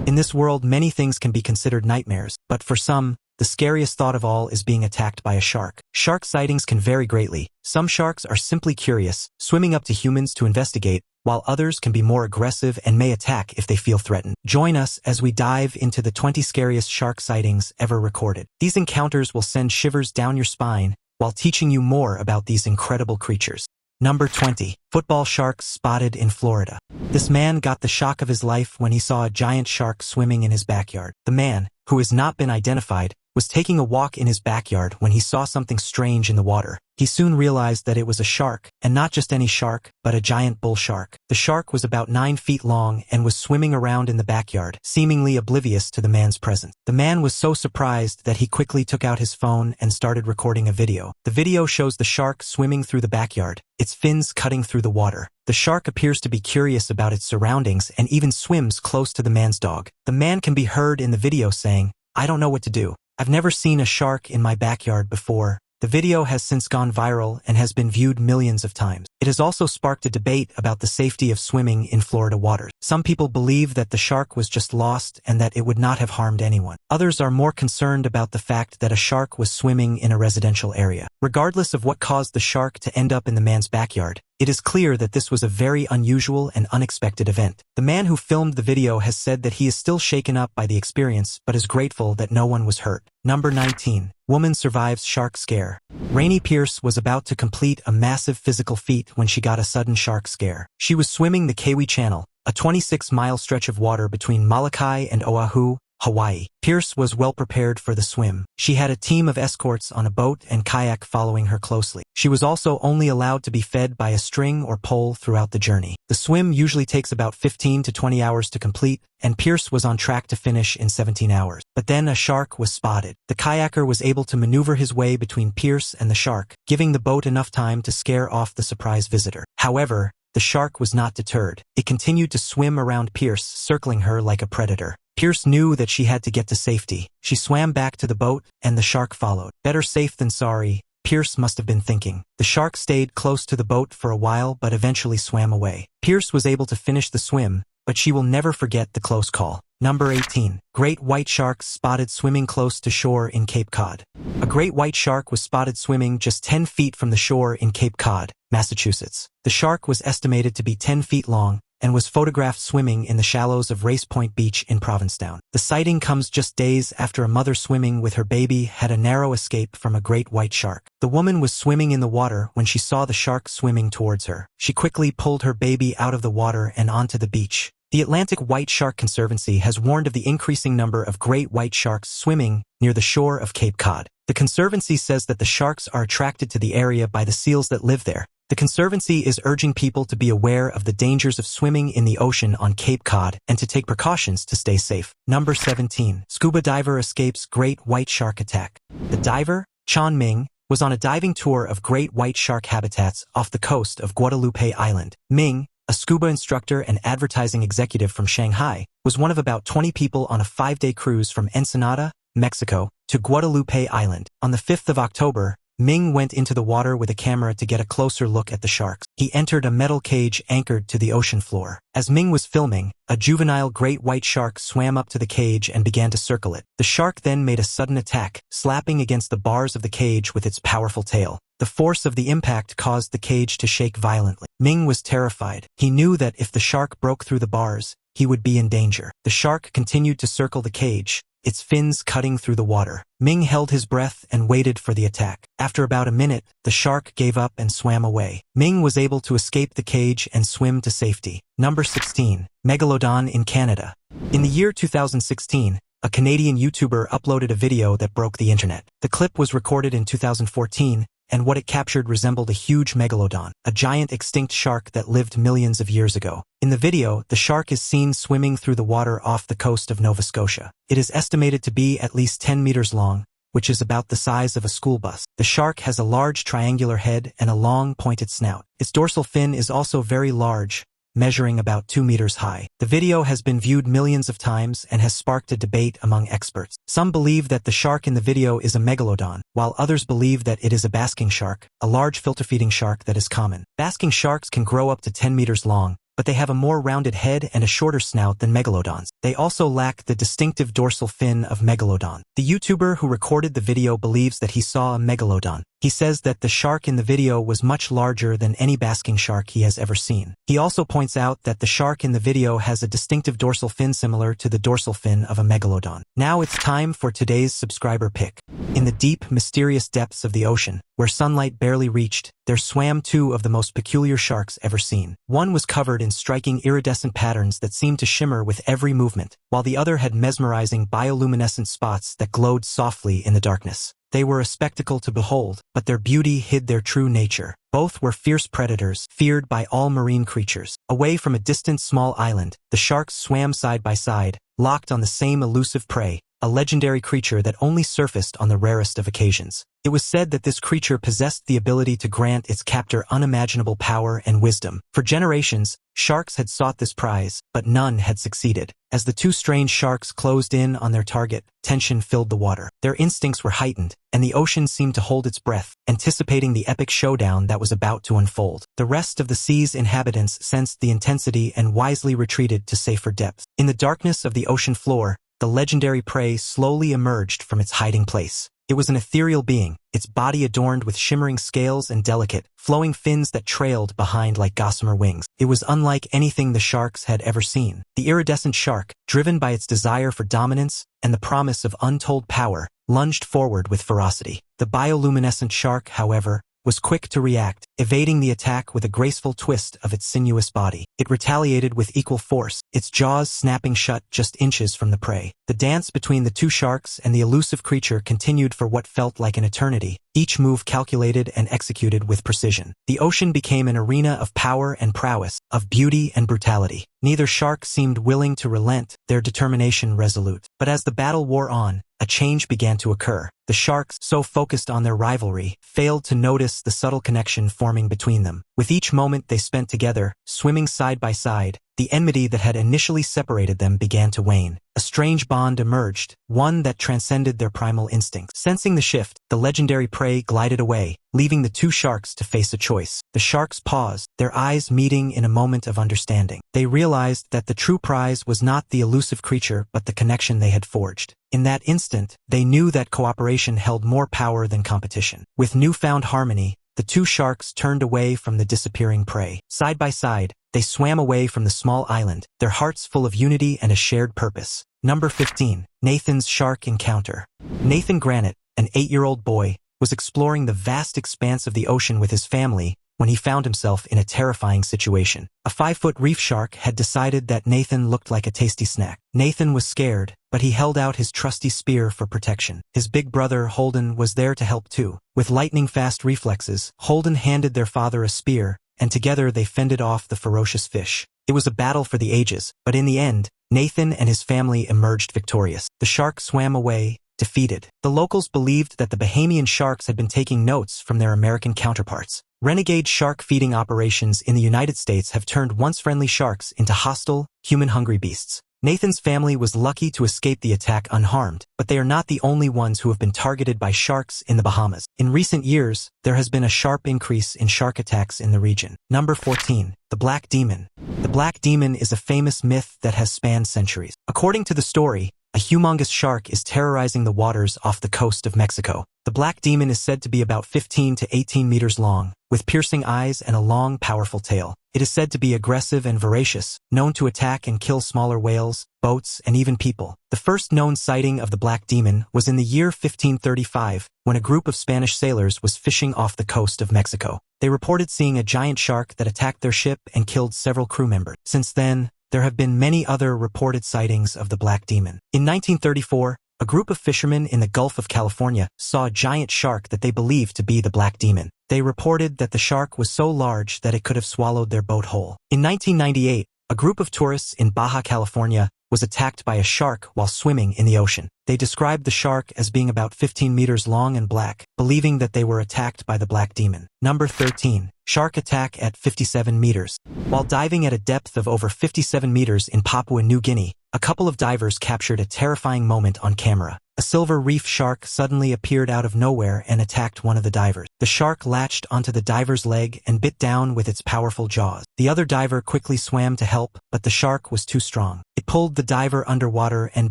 In this world, many things can be considered nightmares, but for some, the scariest thought of all is being attacked by a shark. Shark sightings can vary greatly. Some sharks are simply curious, swimming up to humans to investigate, while others can be more aggressive and may attack if they feel threatened. Join us as we dive into the 20 scariest shark sightings ever recorded. These encounters will send shivers down your spine while teaching you more about these incredible creatures. Number 20. Football sharks spotted in Florida. This man got the shock of his life when he saw a giant shark swimming in his backyard. The man, who has not been identified, was taking a walk in his backyard when he saw something strange in the water. He soon realized that it was a shark, and not just any shark, but a giant bull shark. The shark was about 9 feet long and was swimming around in the backyard, seemingly oblivious to the man's presence. The man was so surprised that he quickly took out his phone and started recording a video. The video shows the shark swimming through the backyard, its fins cutting through the water. The shark appears to be curious about its surroundings and even swims close to the man's dog. The man can be heard in the video saying, "I don't know what to do. I've never seen a shark in my backyard before." The video has since gone viral and has been viewed millions of times. It has also sparked a debate about the safety of swimming in Florida waters. Some people believe that the shark was just lost and that it would not have harmed anyone. Others are more concerned about the fact that a shark was swimming in a residential area. Regardless of what caused the shark to end up in the man's backyard, it is clear that this was a very unusual and unexpected event. The man who filmed the video has said that he is still shaken up by the experience but is grateful that no one was hurt. Number 19. Woman survives shark scare. Rainey Pierce was about to complete a massive physical feat when she got a sudden shark scare. She was swimming the Kauai Channel, a 26-mile stretch of water between Molokai and Oahu, Hawaii. Pierce was well prepared for the swim. She had a team of escorts on a boat and kayak following her closely. She was also only allowed to be fed by a string or pole throughout the journey. The swim usually takes about 15 to 20 hours to complete, and Pierce was on track to finish in 17 hours. But then a shark was spotted. The kayaker was able to maneuver his way between Pierce and the shark, giving the boat enough time to scare off the surprise visitor. However, the shark was not deterred. It continued to swim around Pierce, circling her like a predator. Pierce knew that she had to get to safety. She swam back to the boat, and the shark followed. Better safe than sorry, Pierce must have been thinking. The shark stayed close to the boat for a while but eventually swam away. Pierce was able to finish the swim, but she will never forget the close call. Number 18. Great white sharks spotted swimming close to shore in Cape Cod. A great white shark was spotted swimming just 10 feet from the shore in Cape Cod, Massachusetts. The shark was estimated to be 10 feet long and was photographed swimming in the shallows of Race Point Beach in Provincetown. The sighting comes just days after a mother swimming with her baby had a narrow escape from a great white shark. The woman was swimming in the water when she saw the shark swimming towards her. She quickly pulled her baby out of the water and onto the beach. The Atlantic White Shark Conservancy has warned of the increasing number of great white sharks swimming near the shore of Cape Cod. The Conservancy says that the sharks are attracted to the area by the seals that live there. The Conservancy is urging people to be aware of the dangers of swimming in the ocean on Cape Cod and to take precautions to stay safe. Number 17. Scuba diver escapes great white shark attack. The diver, Chan Ming, was on a diving tour of great white shark habitats off the coast of Guadalupe Island. Ming, a scuba instructor and advertising executive from Shanghai, was one of about 20 people on a 5-day cruise from Ensenada, Mexico, to Guadalupe Island. On the 5th of October, Ming went into the water with a camera to get a closer look at the sharks. He entered a metal cage anchored to the ocean floor. As Ming was filming, a juvenile great white shark swam up to the cage and began to circle it. The shark then made a sudden attack, slapping against the bars of the cage with its powerful tail. The force of the impact caused the cage to shake violently. Ming was terrified. He knew that if the shark broke through the bars, he would be in danger. The shark continued to circle the cage, its fins cutting through the water. Ming held his breath and waited for the attack. After about a minute, the shark gave up and swam away. Ming was able to escape the cage and swim to safety. Number 16. Megalodon in Canada. In the year 2016, a Canadian YouTuber uploaded a video that broke the internet. The clip was recorded in 2014, and what it captured resembled a huge megalodon, a giant extinct shark that lived millions of years ago. In the video, the shark is seen swimming through the water off the coast of Nova Scotia. It is estimated to be at least 10 meters long, which is about the size of a school bus. The shark has a large triangular head and a long, pointed snout. Its dorsal fin is also very large, measuring about 2 meters high. The video has been viewed millions of times and has sparked a debate among experts. Some believe that the shark in the video is a megalodon, while others believe that it is a basking shark, a large filter-feeding shark that is common. Basking sharks can grow up to 10 meters long, but they have a more rounded head and a shorter snout than megalodons. They also lack the distinctive dorsal fin of megalodon. The YouTuber who recorded the video believes that he saw a megalodon. He says that the shark in the video was much larger than any basking shark he has ever seen. He also points out that the shark in the video has a distinctive dorsal fin similar to the dorsal fin of a megalodon. Now it's time for today's subscriber pick. In the deep, mysterious depths of the ocean, where sunlight barely reached, there swam two of the most peculiar sharks ever seen. One was covered in striking iridescent patterns that seemed to shimmer with every movement, while the other had mesmerizing bioluminescent spots that glowed softly in the darkness. They were a spectacle to behold, but their beauty hid their true nature. Both were fierce predators, feared by all marine creatures. Away from a distant small island, the sharks swam side by side, locked on the same elusive prey, a legendary creature that only surfaced on the rarest of occasions. It was said that this creature possessed the ability to grant its captor unimaginable power and wisdom. For generations, sharks had sought this prize, but none had succeeded. As the two strange sharks closed in on their target, tension filled the water. Their instincts were heightened, and the ocean seemed to hold its breath, anticipating the epic showdown that was about to unfold. The rest of the sea's inhabitants sensed the intensity and wisely retreated to safer depths. In the darkness of the ocean floor, the legendary prey slowly emerged from its hiding place. It was an ethereal being, its body adorned with shimmering scales and delicate, flowing fins that trailed behind like gossamer wings. It was unlike anything the sharks had ever seen. The iridescent shark, driven by its desire for dominance and the promise of untold power, lunged forward with ferocity. The bioluminescent shark, however, was quick to react, evading the attack with a graceful twist of its sinuous body. It retaliated with equal force, its jaws snapping shut just inches from the prey. The dance between the two sharks and the elusive creature continued for what felt like an eternity, each move calculated and executed with precision. The ocean became an arena of power and prowess, of beauty and brutality. Neither shark seemed willing to relent, their determination resolute. But as the battle wore on, a change began to occur. The sharks, so focused on their rivalry, failed to notice the subtle connection forming between them. With each moment they spent together, swimming side by side, the enmity that had initially separated them began to wane. A strange bond emerged, one that transcended their primal instincts. Sensing the shift, the legendary prey glided away, leaving the two sharks to face a choice. The sharks paused, their eyes meeting in a moment of understanding. They realized that the true prize was not the elusive creature but the connection they had forged. In that instant, they knew that cooperation held more power than competition. With newfound harmony, the two sharks turned away from the disappearing prey. Side by side, they swam away from the small island, their hearts full of unity and a shared purpose. Number 15. Nathan's Shark Encounter. Nathan Granite, an 8-year-old boy, was exploring the vast expanse of the ocean with his family when he found himself in a terrifying situation. A 5-foot reef shark had decided that Nathan looked like a tasty snack. Nathan was scared, but he held out his trusty spear for protection. His big brother, Holden, was there to help too. With lightning-fast reflexes, Holden handed their father a spear, and together they fended off the ferocious fish. It was a battle for the ages, but in the end, Nathan and his family emerged victorious. The shark swam away, defeated. The locals believed that the Bahamian sharks had been taking notes from their American counterparts. Renegade shark feeding operations in the United States have turned once friendly sharks into hostile, human-hungry beasts. Nathan's family was lucky to escape the attack unharmed, but they are not the only ones who have been targeted by sharks in the Bahamas. In recent years, there has been a sharp increase in shark attacks in the region. Number 14. The Black Demon. The Black Demon is a famous myth that has spanned centuries. According to the story, a humongous shark is terrorizing the waters off the coast of Mexico. The Black Demon is said to be about 15 to 18 meters long, with piercing eyes and a long, powerful tail. It is said to be aggressive and voracious, known to attack and kill smaller whales, boats, and even people. The first known sighting of the Black Demon was in the year 1535, when a group of Spanish sailors was fishing off the coast of Mexico. They reported seeing a giant shark that attacked their ship and killed several crew members. Since then, there have been many other reported sightings of the Black Demon. In 1934, a group of fishermen in the Gulf of California saw a giant shark that they believed to be the Black Demon. They reported that the shark was so large that it could have swallowed their boat whole. In 1998, a group of tourists in Baja California was attacked by a shark while swimming in the ocean. They described the shark as being about 15 meters long and black, believing that they were attacked by the black demon. Number 13. Shark attack at 57 meters. While diving at a depth of over 57 meters in Papua New Guinea, a couple of divers captured a terrifying moment on camera. A silver reef shark suddenly appeared out of nowhere and attacked one of the divers. The shark latched onto the diver's leg and bit down with its powerful jaws. The other diver quickly swam to help, but the shark was too strong. It pulled the diver underwater and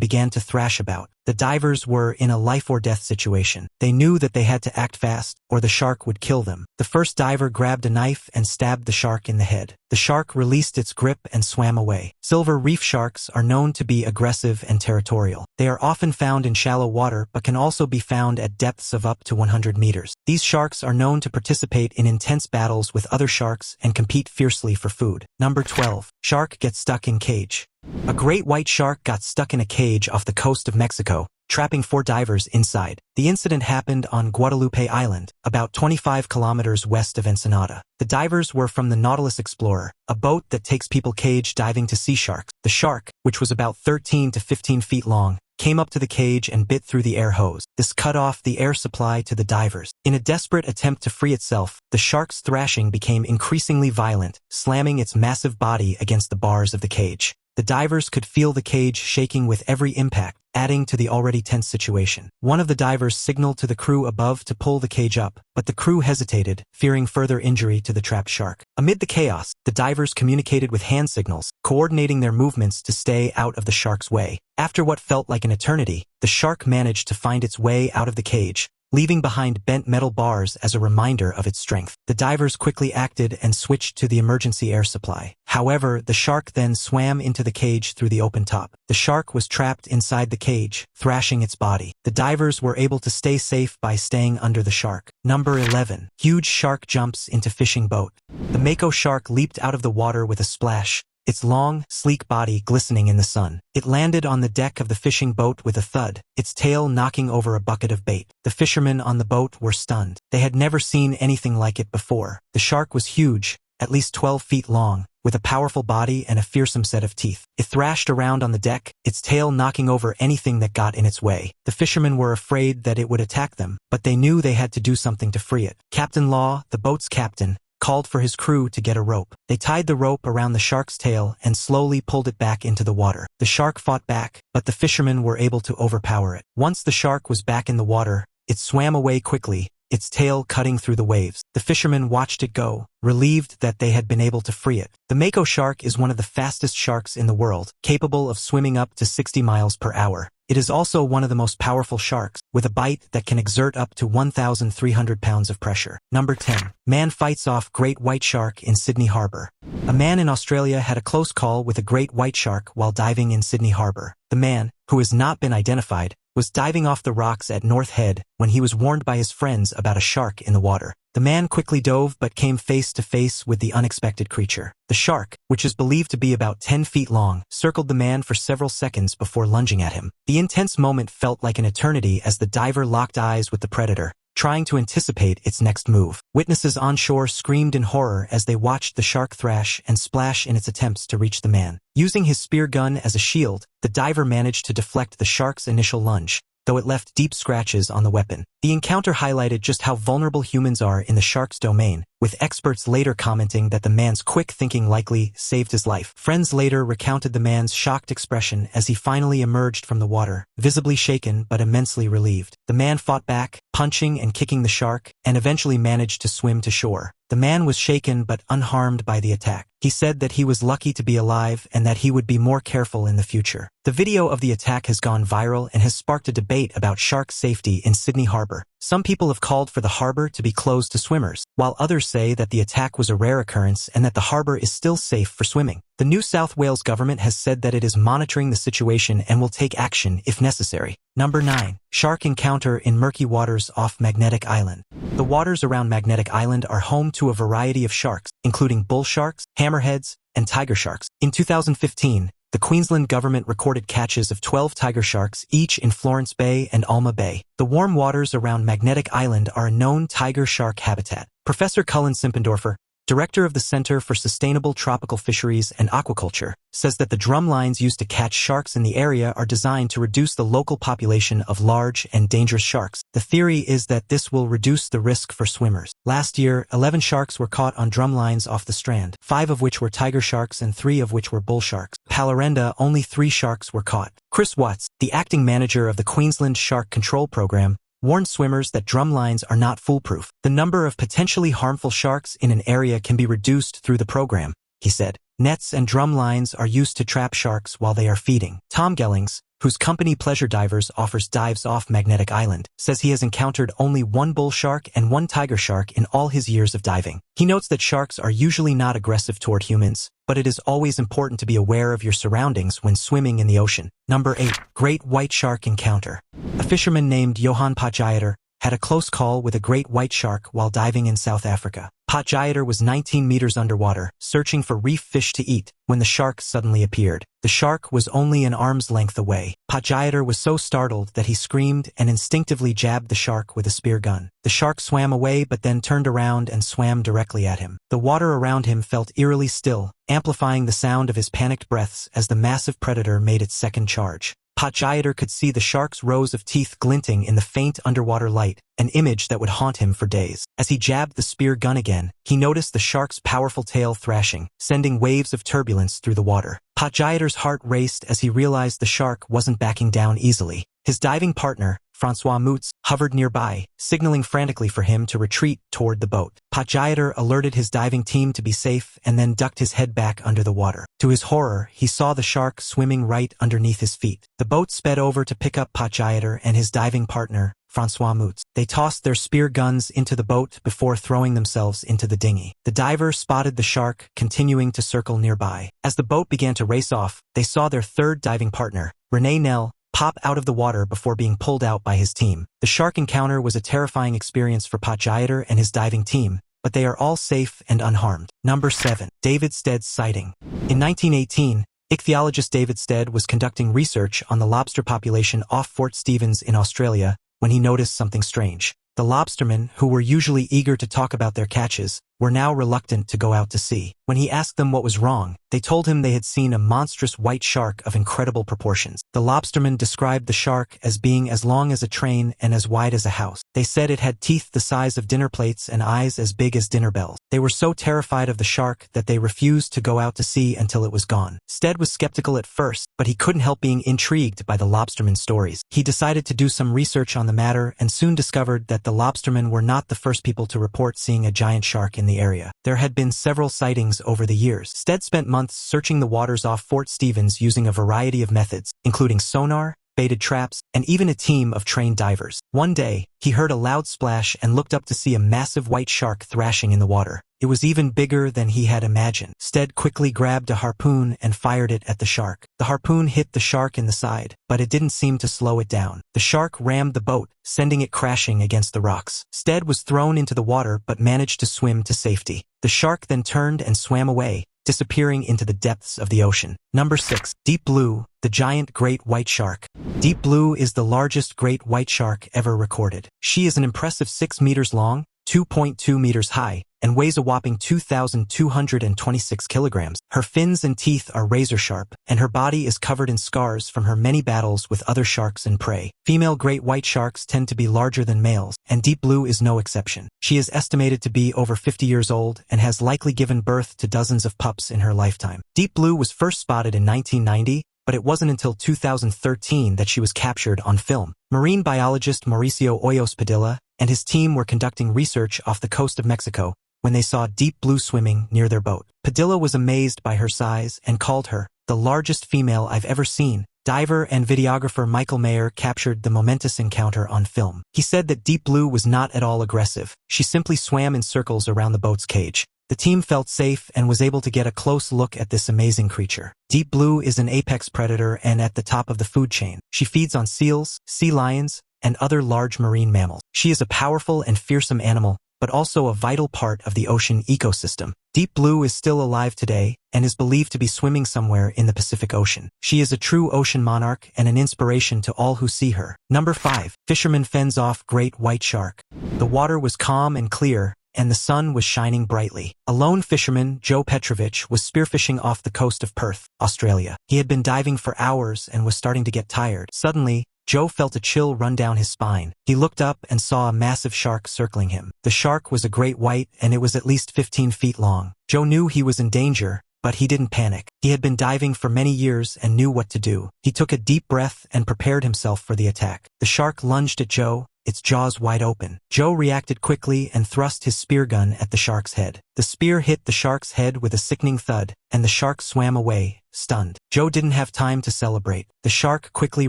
began to thrash about. The divers were in a life-or-death situation. They knew that they had to act fast, or the shark would kill them. The first diver grabbed a knife and stabbed the shark in the head. The shark released its grip and swam away. Silver reef sharks are known to be aggressive and territorial. They are often found in shallow water but can also be found at depths of up to 100 meters. These sharks are known to participate in intense battles with other sharks and compete fiercely for food. Number 12. Shark gets stuck in cage. A great white shark got stuck in a cage off the coast of Mexico, trapping 4 divers inside. The incident happened on Guadalupe Island, about 25 kilometers west of Ensenada. The divers were from the Nautilus Explorer, a boat that takes people cage diving to sea sharks. The shark, which was about 13 to 15 feet long, came up to the cage and bit through the air hose. This cut off the air supply to the divers. In a desperate attempt to free itself, the shark's thrashing became increasingly violent, slamming its massive body against the bars of the cage. The divers could feel the cage shaking with every impact, adding to the already tense situation. One of the divers signaled to the crew above to pull the cage up, but the crew hesitated, fearing further injury to the trapped shark. Amid the chaos, the divers communicated with hand signals, coordinating their movements to stay out of the shark's way. After what felt like an eternity, the shark managed to find its way out of the cage, leaving behind bent metal bars as a reminder of its strength. The divers quickly acted and switched to the emergency air supply. However, the shark then swam into the cage through the open top. The shark was trapped inside the cage, thrashing its body. The divers were able to stay safe by staying under the shark. Number 11. Huge shark jumps into fishing boat. The mako shark leaped out of the water with a splash, its long, sleek body glistening in the sun. It landed on the deck of the fishing boat with a thud, its tail knocking over a bucket of bait. The fishermen on the boat were stunned. They had never seen anything like it before. The shark was huge, at least 12 feet long, with a powerful body and a fearsome set of teeth. It thrashed around on the deck, its tail knocking over anything that got in its way. The fishermen were afraid that it would attack them, but they knew they had to do something to free it. Captain Law, the boat's captain, called for his crew to get a rope. They tied the rope around the shark's tail and slowly pulled it back into the water. The shark fought back, but the fishermen were able to overpower it. Once the shark was back in the water, it swam away quickly, its tail cutting through the waves. The fishermen watched it go, relieved that they had been able to free it. The mako shark is one of the fastest sharks in the world, capable of swimming up to 60 miles per hour. It is also one of the most powerful sharks, with a bite that can exert up to 1,300 pounds of pressure. Number 10. Man fights off great white shark in Sydney Harbour. A man in Australia had a close call with a great white shark while diving in Sydney Harbour. The man, who has not been identified, was diving off the rocks at North Head when he was warned by his friends about a shark in the water. The man quickly dove but came face to face with the unexpected creature. The shark, which is believed to be about 10 feet long, circled the man for several seconds before lunging at him. The intense moment felt like an eternity as the diver locked eyes with the predator, trying to anticipate its next move. Witnesses on shore screamed in horror as they watched the shark thrash and splash in its attempts to reach the man. Using his spear gun as a shield, the diver managed to deflect the shark's initial lunge, though it left deep scratches on the weapon. The encounter highlighted just how vulnerable humans are in the shark's domain, with experts later commenting that the man's quick thinking likely saved his life. Friends later recounted the man's shocked expression as he finally emerged from the water, visibly shaken but immensely relieved. The man fought back, punching and kicking the shark, and eventually managed to swim to shore. The man was shaken but unharmed by the attack. He said that he was lucky to be alive and that he would be more careful in the future. The video of the attack has gone viral and has sparked a debate about shark safety in Sydney Harbour. Some people have called for the harbour to be closed to swimmers, while others say that the attack was a rare occurrence and that the harbour is still safe for swimming. The New South Wales government has said that it is monitoring the situation and will take action if necessary. Number 9. Shark encounter in murky waters off Magnetic Island. The waters around Magnetic Island are home to a variety of sharks, including bull sharks, hammerheads, and tiger sharks. In 2015, the Queensland government recorded catches of 12 tiger sharks, each in Florence Bay and Alma Bay. The warm waters around Magnetic Island are a known tiger shark habitat. Professor Cullen Simpendorfer, director of the Center for Sustainable Tropical Fisheries and Aquaculture, says that the drum lines used to catch sharks in the area are designed to reduce the local population of large and dangerous sharks. The theory is that this will reduce the risk for swimmers. Last year, 11 sharks were caught on drum lines off the Strand, 5 of which were tiger sharks and 3 of which were bull sharks. Palarenda, only 3 sharks were caught. Chris Watts, the acting manager of the Queensland Shark Control Program, warned swimmers that drum lines are not foolproof. The number of potentially harmful sharks in an area can be reduced through the program, he said. Nets and drum lines are used to trap sharks while they are feeding. Tom Gellings, whose company Pleasure Divers offers dives off Magnetic Island, says he has encountered only 1 bull shark and 1 tiger shark in all his years of diving. He notes that sharks are usually not aggressive toward humans, but it is always important to be aware of your surroundings when swimming in the ocean. Number 8. Great white shark encounter. A fisherman named Johan Potgieter had a close call with a great white shark while diving in South Africa. Potgieter was 19 meters underwater, searching for reef fish to eat, when the shark suddenly appeared. The shark was only an arm's length away. Potgieter was so startled that he screamed and instinctively jabbed the shark with a spear gun. The shark swam away but then turned around and swam directly at him. The water around him felt eerily still, amplifying the sound of his panicked breaths as the massive predator made its second charge. Potgieter could see the shark's rows of teeth glinting in the faint underwater light, an image that would haunt him for days. As he jabbed the spear gun again, he noticed the shark's powerful tail thrashing, sending waves of turbulence through the water. Potgieter's heart raced as he realized the shark wasn't backing down easily. His diving partner, Francois Moutz, hovered nearby, signaling frantically for him to retreat toward the boat. Potgieter alerted his diving team to be safe and then ducked his head back under the water. To his horror, he saw the shark swimming right underneath his feet. The boat sped over to pick up Potgieter and his diving partner, Francois Moutz. They tossed their spear guns into the boat before throwing themselves into the dinghy. The diver spotted the shark continuing to circle nearby. As the boat began to race off, they saw their third diving partner, René Nel, pop out of the water before being pulled out by his team. The shark encounter was a terrifying experience for Potgieter and his diving team, but they are all safe and unharmed. Number 7. David Stead's sighting. In 1918, ichthyologist David Stead was conducting research on the lobster population off Fort Stevens in Australia when he noticed something strange. The lobstermen, who were usually eager to talk about their catches, were now reluctant to go out to sea. When he asked them what was wrong, they told him they had seen a monstrous white shark of incredible proportions. The lobstermen described the shark as being as long as a train and as wide as a house. They said it had teeth the size of dinner plates and eyes as big as dinner bells. They were so terrified of the shark that they refused to go out to sea until it was gone. Stead was skeptical at first, but he couldn't help being intrigued by the lobstermen's stories. He decided to do some research on the matter and soon discovered that the lobstermen were not the first people to report seeing a giant shark in the area. There had been several sightings over the years. Stead spent months searching the waters off Fort Stevens using a variety of methods, including sonar, baited traps, and even a team of trained divers. One day, he heard a loud splash and looked up to see a massive white shark thrashing in the water. It was even bigger than he had imagined. Stead quickly grabbed a harpoon and fired it at the shark. The harpoon hit the shark in the side, but it didn't seem to slow it down. The shark rammed the boat, sending it crashing against the rocks. Stead was thrown into the water but managed to swim to safety. The shark then turned and swam away, disappearing into the depths of the ocean. Number 6. Deep Blue, the giant great white shark. Deep Blue is the largest great white shark ever recorded. She is an impressive 6 meters long, 2.2 meters high, and weighs a whopping 2,226 kilograms. Her fins and teeth are razor-sharp, and her body is covered in scars from her many battles with other sharks and prey. Female great white sharks tend to be larger than males, and Deep Blue is no exception. She is estimated to be over 50 years old and has likely given birth to dozens of pups in her lifetime. Deep Blue was first spotted in 1990, but it wasn't until 2013 that she was captured on film. Marine biologist Mauricio Hoyos Padilla and his team were conducting research off the coast of Mexico when they saw Deep Blue swimming near their boat. Padilla was amazed by her size and called her the largest female I've ever seen. Diver and videographer Michael Mayer captured the momentous encounter on film. He said that Deep Blue was not at all aggressive. She simply swam in circles around the boat's cage. The team felt safe and was able to get a close look at this amazing creature. Deep Blue is an apex predator and at the top of the food chain. She feeds on seals, sea lions, and other large marine mammals. She is a powerful and fearsome animal, but also a vital part of the ocean ecosystem. Deep Blue is still alive today and is believed to be swimming somewhere in the Pacific Ocean. She is a true ocean monarch and an inspiration to all who see her. Number 5. Fisherman fends off great white shark. The water was calm and clear, and the sun was shining brightly. A lone fisherman, Joe Petrovich, was spearfishing off the coast of Perth, Australia. He had been diving for hours and was starting to get tired. Suddenly, Joe felt a chill run down his spine. He looked up and saw a massive shark circling him. The shark was a great white, and it was at least 15 feet long. Joe knew he was in danger, but he didn't panic. He had been diving for many years and knew what to do. He took a deep breath and prepared himself for the attack. The shark lunged at Joe, its jaws wide open. Joe reacted quickly and thrust his spear gun at the shark's head. The spear hit the shark's head with a sickening thud, and the shark swam away, stunned. Joe didn't have time to celebrate. The shark quickly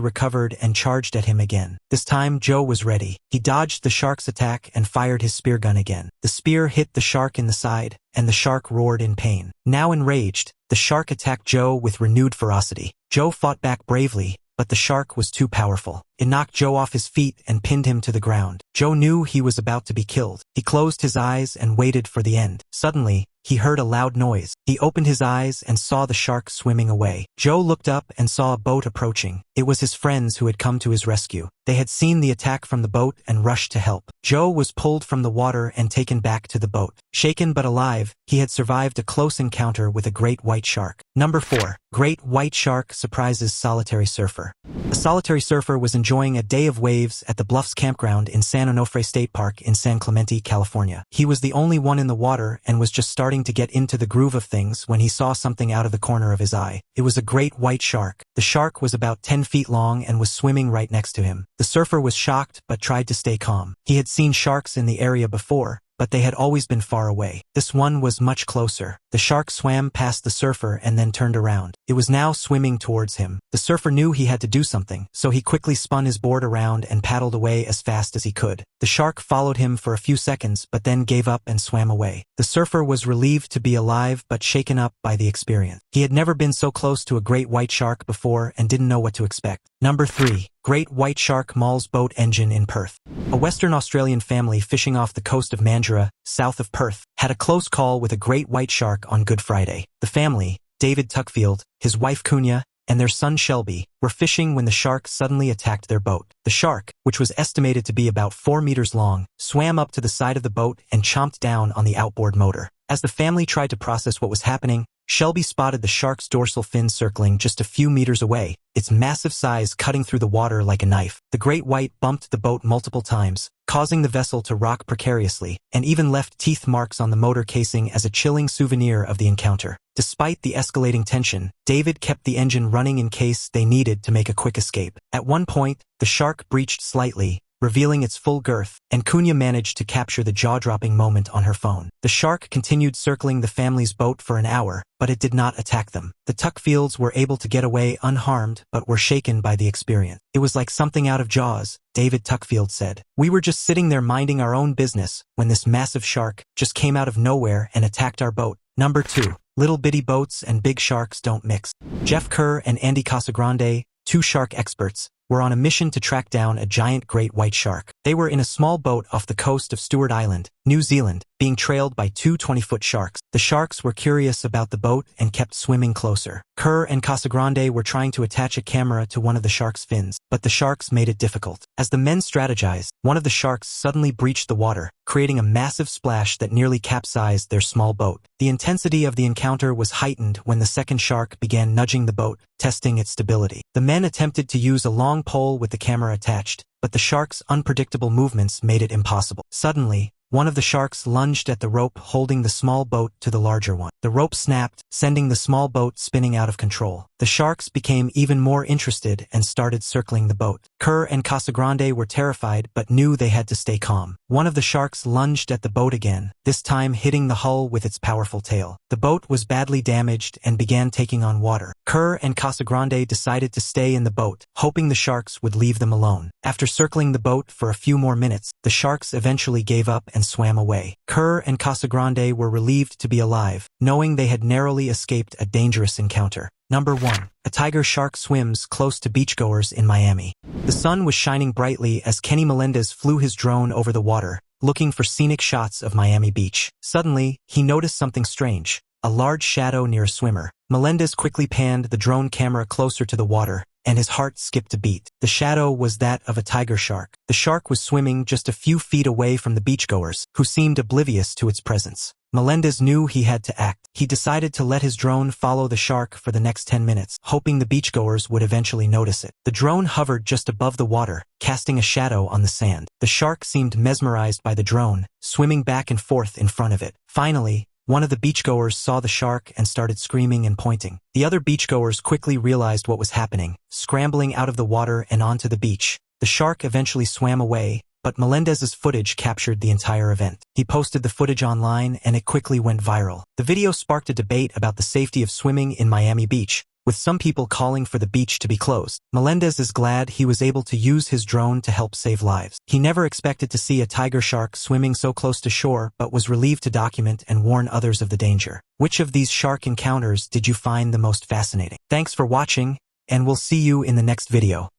recovered and charged at him again. This time, Joe was ready. He dodged the shark's attack and fired his spear gun again. The spear hit the shark in the side, and the shark roared in pain. Now enraged, the shark attacked Joe with renewed ferocity. Joe fought back bravely, but the shark was too powerful. It knocked Joe off his feet and pinned him to the ground. Joe knew he was about to be killed. He closed his eyes and waited for the end. Suddenly, he heard a loud noise. He opened his eyes and saw the shark swimming away. Joe looked up and saw a boat approaching. It was his friends who had come to his rescue. They had seen the attack from the boat and rushed to help. Joe was pulled from the water and taken back to the boat. Shaken but alive, he had survived a close encounter with a great white shark. Number 4. Great white shark surprises solitary surfer. A solitary surfer was enjoying a day of waves at the Bluffs campground in San Onofre State Park in San Clemente, California. He was the only one in the water and was just starting to get into the groove of things when he saw something out of the corner of his eye. It was a great white shark. The shark was about 10 feet long and was swimming right next to him. The surfer was shocked but tried to stay calm. He had seen sharks in the area before, but they had always been far away. This one was much closer. The shark swam past the surfer and then turned around. It was now swimming towards him. The surfer knew he had to do something, so he quickly spun his board around and paddled away as fast as he could. The shark followed him for a few seconds but then gave up and swam away. The surfer was relieved to be alive but shaken up by the experience. He had never been so close to a great white shark before and didn't know what to expect. Number 3. Great white shark mauls boat engine in Perth. A Western Australian family fishing off the coast of Mandurah, south of Perth, had a close call with a great white shark on Good Friday. The family, David Tuckfield, his wife Kunya, and their son Shelby, were fishing when the shark suddenly attacked their boat. The shark, which was estimated to be about 4 meters long, swam up to the side of the boat and chomped down on the outboard motor. As the family tried to process what was happening, Shelby spotted the shark's dorsal fin circling just a few meters away, its massive size cutting through the water like a knife. The great white bumped the boat multiple times, causing the vessel to rock precariously, and even left teeth marks on the motor casing as a chilling souvenir of the encounter. Despite the escalating tension, David kept the engine running in case they needed to make a quick escape. At one point, the shark breached slightly, revealing its full girth, and Kunya managed to capture the jaw-dropping moment on her phone. The shark continued circling the family's boat for an hour, but it did not attack them. The Tuckfields were able to get away unharmed but were shaken by the experience. It was like something out of Jaws, David Tuckfield said. We were just sitting there minding our own business when this massive shark just came out of nowhere and attacked our boat. Number 2. Little bitty boats and big sharks don't mix. Jeff Kerr and Andy Casagrande, 2 shark experts, were on a mission to track down a giant great white shark. They were in a small boat off the coast of Stewart Island, New Zealand, being trailed by 2 20-foot sharks. The sharks were curious about the boat and kept swimming closer. Kerr and Casagrande were trying to attach a camera to one of the shark's fins, but the sharks made it difficult. As the men strategized, one of the sharks suddenly breached the water, creating a massive splash that nearly capsized their small boat. The intensity of the encounter was heightened when the second shark began nudging the boat, testing its stability. The men attempted to use a long pole with the camera attached, but the shark's unpredictable movements made it impossible. Suddenly, one of the sharks lunged at the rope holding the small boat to the larger one. The rope snapped, sending the small boat spinning out of control. The sharks became even more interested and started circling the boat. Kerr and Casagrande were terrified but knew they had to stay calm. One of the sharks lunged at the boat again, this time hitting the hull with its powerful tail. The boat was badly damaged and began taking on water. Kerr and Casagrande decided to stay in the boat, hoping the sharks would leave them alone. After circling the boat for a few more minutes, the sharks eventually gave up and swam away. Kerr and Casagrande were relieved to be alive, knowing they had narrowly escaped a dangerous encounter. Number 1. A tiger shark swims close to beachgoers in Miami. The sun was shining brightly as Kenny Melendez flew his drone over the water, looking for scenic shots of Miami Beach. Suddenly, he noticed something strange, a large shadow near a swimmer. Melendez quickly panned the drone camera closer to the water, and his heart skipped a beat. The shadow was that of a tiger shark. The shark was swimming just a few feet away from the beachgoers, who seemed oblivious to its presence. Melendez knew he had to act. He decided to let his drone follow the shark for the next 10 minutes, hoping the beachgoers would eventually notice it. The drone hovered just above the water, casting a shadow on the sand. The shark seemed mesmerized by the drone, swimming back and forth in front of it. Finally, one of the beachgoers saw the shark and started screaming and pointing. The other beachgoers quickly realized what was happening, scrambling out of the water and onto the beach. The shark eventually swam away, but Melendez's footage captured the entire event. He posted the footage online and it quickly went viral. The video sparked a debate about the safety of swimming in Miami Beach, with some people calling for the beach to be closed. Melendez is glad he was able to use his drone to help save lives. He never expected to see a tiger shark swimming so close to shore, but was relieved to document and warn others of the danger. Which of these shark encounters did you find the most fascinating? Thanks for watching, and we'll see you in the next video.